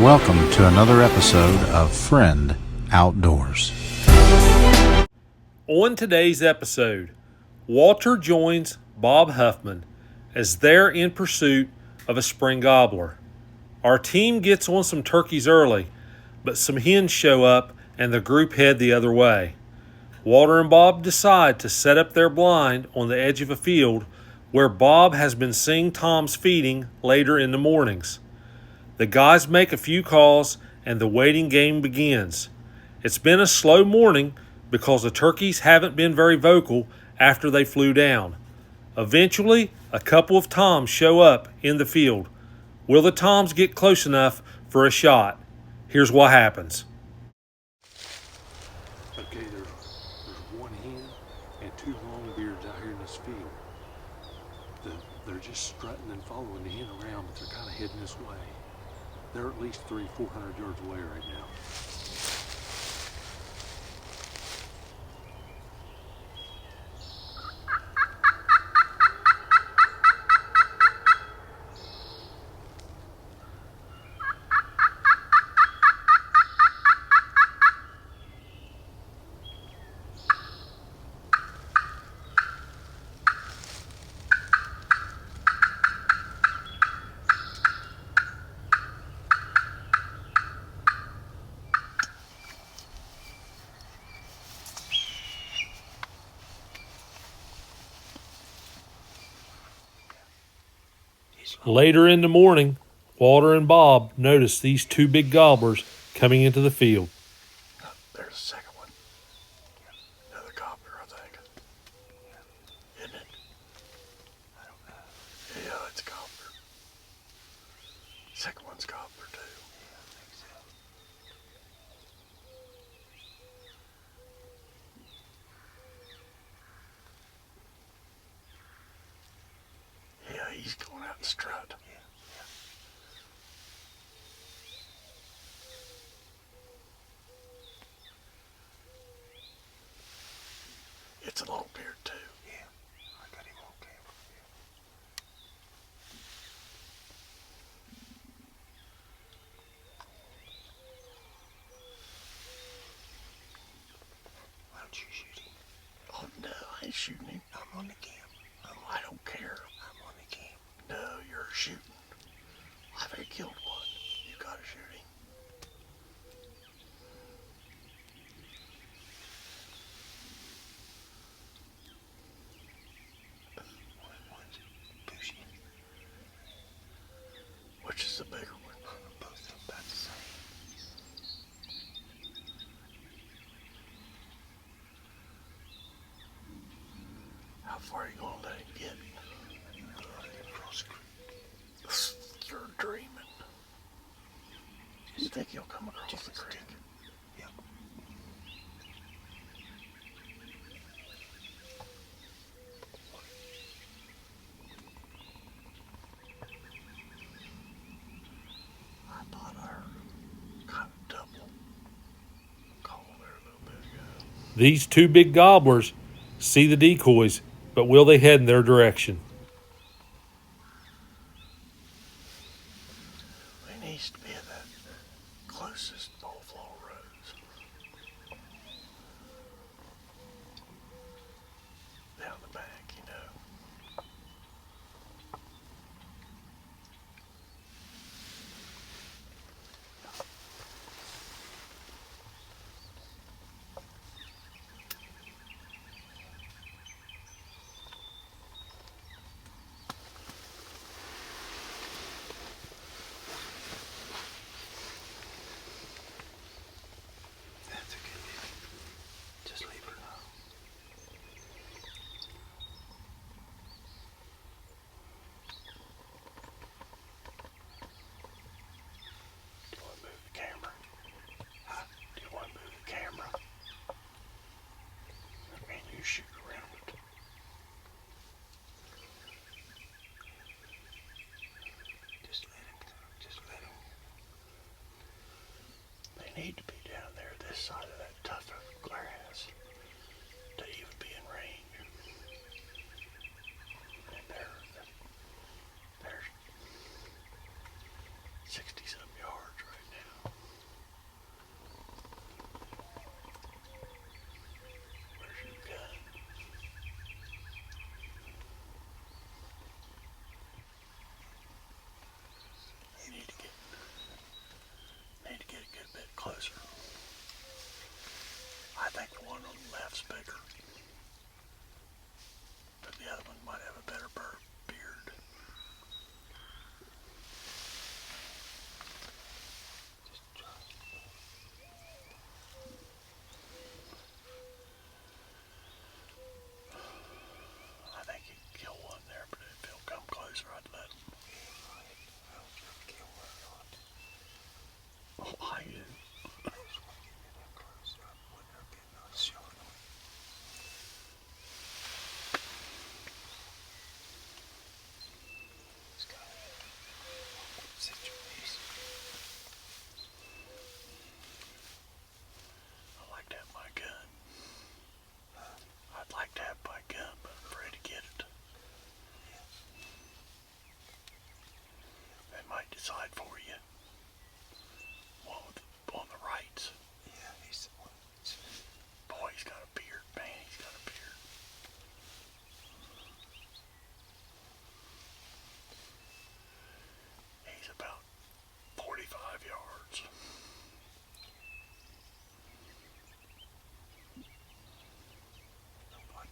welcome to another episode of Friend Outdoors. On today's episode, Walter joins Bob Hofmann as they're in pursuit of a spring gobbler. Our team gets on some turkeys early, but some hens show up and the group head the other way. Walter and Bob decide to set up their blind on the edge of a field where Bob has been seeing toms feeding later in the mornings. The guys make a few calls and the waiting game begins. It's been a slow morning because the turkeys haven't been very vocal after they flew down. Eventually, a couple of toms show up in the field. Will the toms get close enough for a shot? Here's what happens. Okay, there's one hen and two longbeards out here in this field. They're just strutting and following the hen around, but they're kind of heading this way. They're at least 300-400 yards away right now. Later in the morning, Walter and Bob notice these two big gobblers coming into the field. There's a second one. Another gobbler, I think. Isn't it? I don't know. Yeah, it's a gobbler. Second one's gobbler too. Yeah, I think so. Yeah, he's going out and strut. It's a long beard too. Yeah, I got him on camera. Why don't you shoot him? Oh no, I ain't shooting him. I'm on the cam. I don't care. I'm on the cam. No, you're shooting. I've already killed one. You gotta shoot him. Which is the bigger one? Both of them about the same. How far are you going to let him get? Across the creek. You're dreaming. You think he'll come across the creek? Yep. I thought I heard him kind of double call there a little bit ago. These two big gobblers see the decoys, but will they head in their direction? We needs to be at that closest bullflower roads. Down the back, you know. That's a good deal. Just leave her alone. Do you want to move the camera? Huh? Do you want to move the camera? I mean, you shoot around it. Just let him. Just let him. They need to be down there this side of that tuft of grass to even be in range. And they're 60-some yards right now.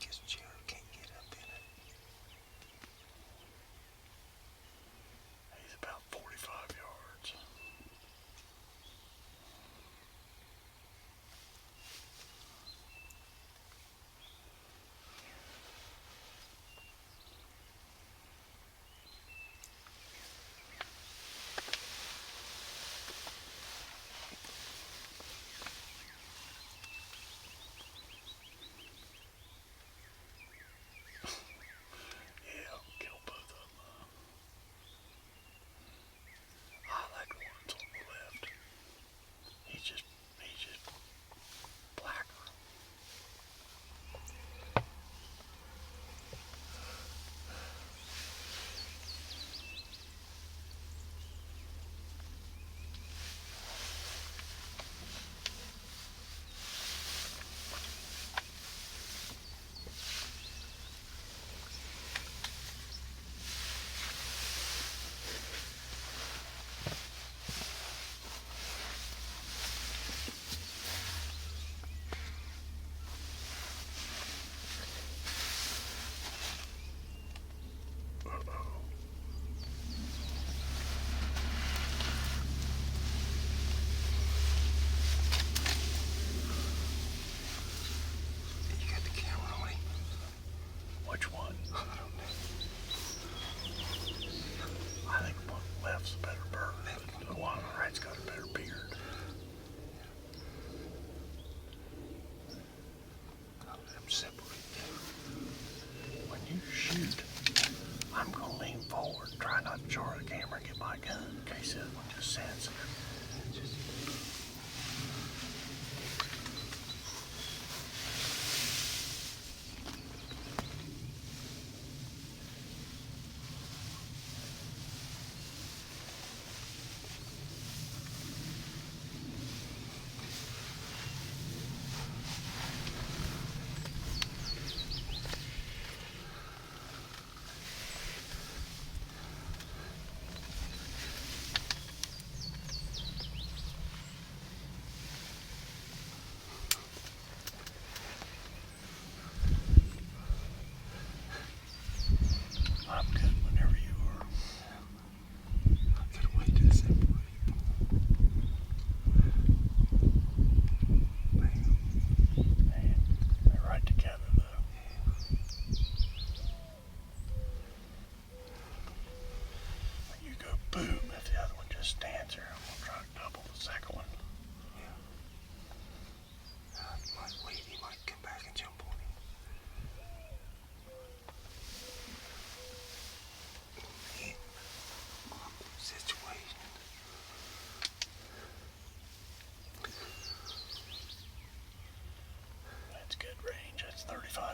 Guess Jerry can't get up in it. He's about 45 yards.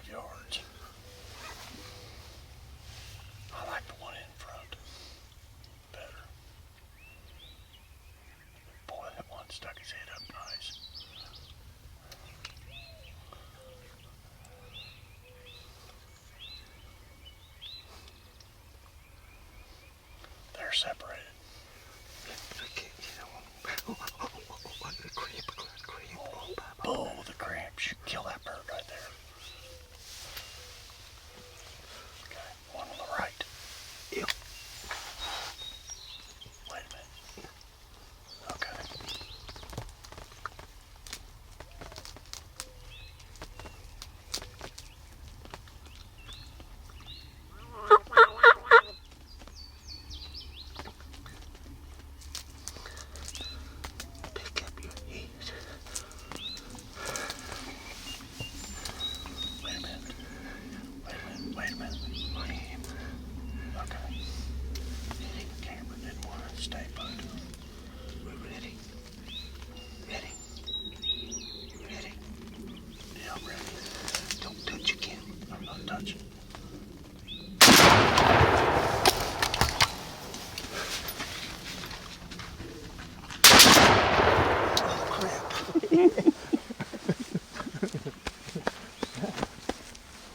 Yards. I like the one in front better. Boy, that one stuck his head up nice. They're separated. I can't get on. Oh, the cramp. Oh, the cramps. You kill that bird right there. One on the right. Yep. Wait a minute. Okay. Pick up your head. Wait a minute. I am. Okay. The camera didn't want to stay put. We're ready. Ready. Yeah, I'm ready. Don't touch your camera. I'm not touching. Oh, crap.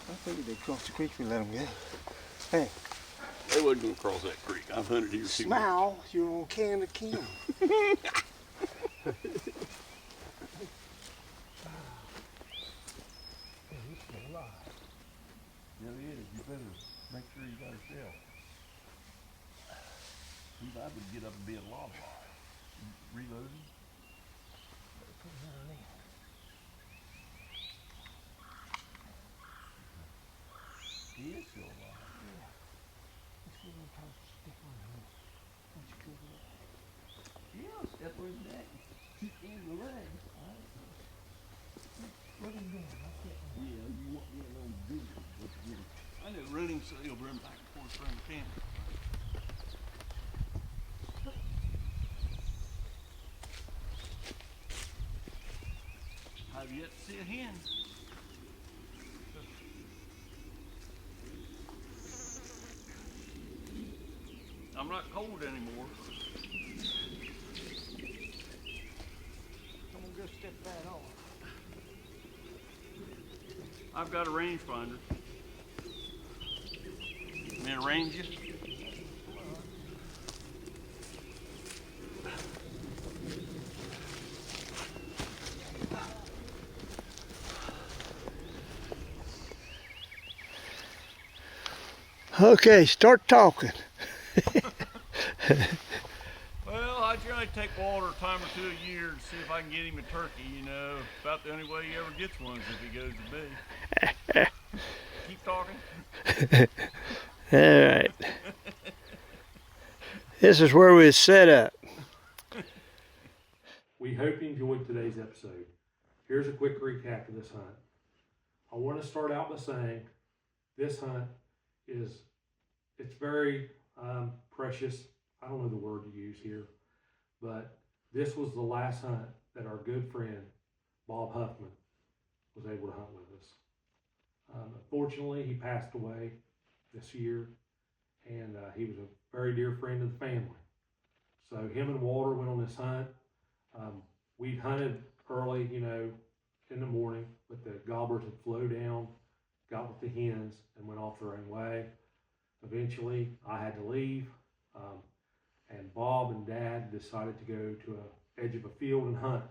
I figured they'd cross the creek if we let them go. Hey. They wasn't gonna cross that creek. I've hunted here too much. Smile, you're on can to can. Yeah, it is. You better make sure you got a shell. He liable to get up and be a lot. Reloading. Better put it underneath. He is still alive. Yeah. Let's give him time to stick on him. Don't you cover that? Yeah, step on his neck. Keep in the leg. Alright. Run him down. I'll get him. Yeah, you want me a little bigger. I know running so he'll run back and forth around the camp. Have you yet to see a hen? I'm not cold anymore. I'm gonna go step that on. I've got a rangefinder. Want me to range you? Okay, start talking. Well, I generally take Walter a time or two a year to see if I can get him a turkey, you know. About the only way he ever gets one is if he goes to bee. Keep talking. Alright. This is where we set up. We hope you enjoyed today's episode. Here's a quick recap of this hunt. I want to start out by saying this hunt it's very precious. I don't know the word to use here, but this was the last hunt that our good friend Bob Hofmann was able to hunt with us. Unfortunately, he passed away this year, and he was a very dear friend of the family. So him and Walter went on this hunt. We hunted early, you know, in the morning, but the gobblers had flown down, got with the hens, and went off their own way. Eventually, I had to leave, and Bob and Dad decided to go to an edge of a field and hunt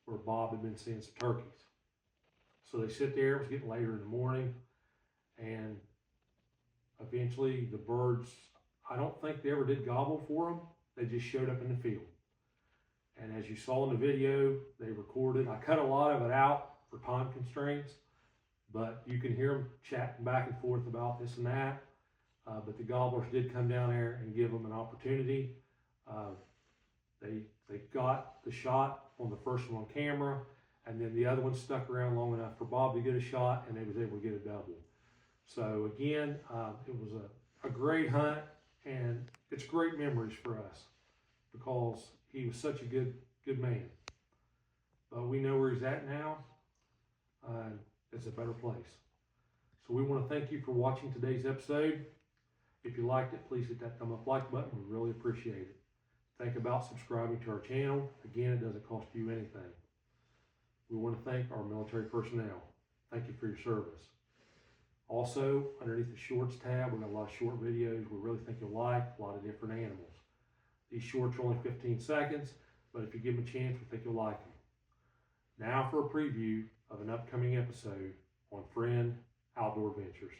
where Bob had been seeing some turkeys. So they sit there. It was getting later in the morning, and eventually the birds, I don't think they ever did gobble for them. They just showed up in the field. And as you saw in the video, they recorded. I cut a lot of it out for time constraints, but you can hear them chatting back and forth about this and that. But the gobblers did come down there and give them an opportunity. They got the shot on the first one on camera, and then the other one stuck around long enough for Bob to get a shot, and they was able to get a double. So again, it was a great hunt, and it's great memories for us because he was such a good man. But we know where he's at now. It's a better place. So we want to thank you for watching today's episode. If you liked it, please hit that thumb up like button. We really appreciate it. Think about subscribing to our channel. Again, it doesn't cost you anything. We want to thank our military personnel. Thank you for your service. Also, underneath the shorts tab, we've got a lot of short videos we really think you'll like, a lot of different animals. These shorts are only 15 seconds, but if you give them a chance, we think you'll like them. Now for a preview of an upcoming episode on Friend Outdoor Adventures.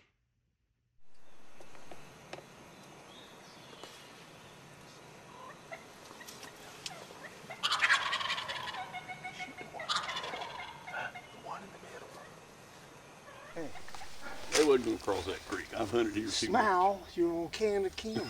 They wasn't gonna cross that creek. I've hunted here too much. Smile, you're on can to can.